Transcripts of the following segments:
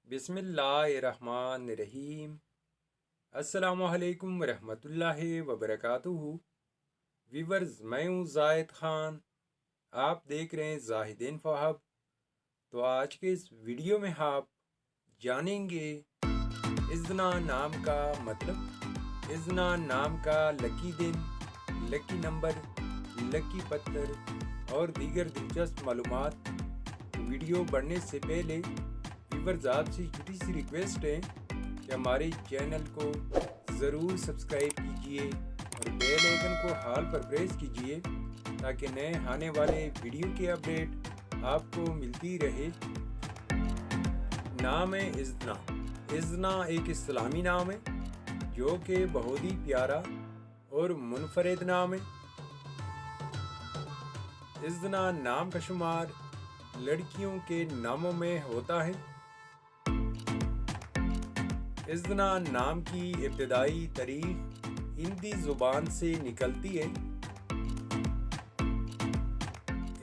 बिस्मिल्लाहिर्रहमानिर्रहीम। अस्सलामु अलैकुम रहमतुल्लाहि वबरकातुहू। व्यूवर्स, मैं हूँ जाहिद ख़ान, आप देख रहे हैं जाहिद इन्फो हब। तो आज के इस वीडियो में आप जानेंगे इज़्ना नाम का मतलब, इज़्ना नाम का लकी दिन, लकी नंबर, लकी पत्थर और दीगर दिलचस्प मालूमात। वीडियो बढ़ने से पहले व्यूवर्स, आपसे छोटी सी रिक्वेस्ट है कि हमारे चैनल को ज़रूर सब्सक्राइब कीजिए और बेल आइकन को हाल पर प्रेस कीजिए ताकि नए आने वाले वीडियो की अपडेट आपको मिलती रहे। नाम है इज़्ना। इज़्ना एक इस्लामी नाम है जो कि बहुत ही प्यारा और मुनफरिद नाम है। इज़्ना नाम का शुमार लड़कियों के नामों में होता है। इज़्ना नाम की इब्तिदाई तारीख हिंदी ज़ुबान से निकलती है।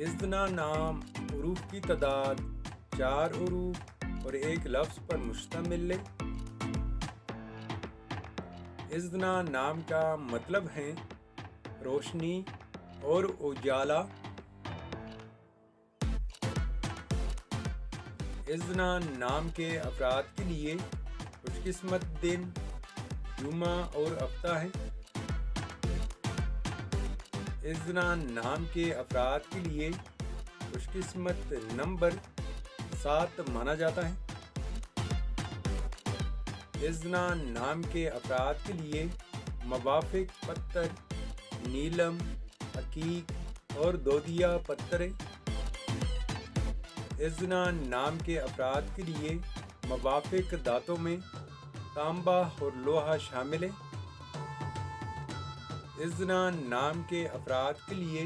इज़्ना नाम हुरूफ की तादाद 4 हुरूफ और एक लफ्ज़ पर मुश्तमिल है। इज़्ना नाम का मतलब है रोशनी और उजाला। इज़्ना नाम के अफराद के लिए खुशकिस्मत दिन जुमा और हफ्ता है। इज़्ना नाम के अफराद के लिए खुशकिस्मत नंबर 7 माना जाता है। इज़्ना नाम के अफराद के लिए मवाफिक पत्थर नीलम, हकीक और दोदिया पत्थर है। इज़्ना नाम के अफराद के लिए मवाफिक दांतों में तांबा और लोहा शामिल है। इज़्ना नाम के अफराद के लिए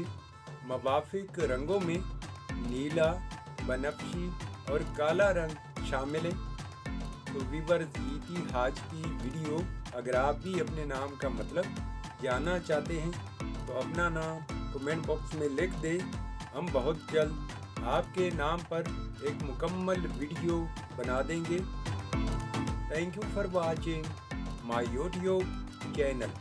मवाफिक रंगों में नीला, बनफशी और काला रंग शामिल है। तो व्यूअर्स, ये थी आज की वीडियो। अगर आप भी अपने नाम का मतलब जानना चाहते हैं तो अपना नाम कमेंट बॉक्स में लिख दें। हम बहुत जल्द आपके नाम पर एक मुकम्मल वीडियो बना देंगे। Thank you for watching my YouTube channel.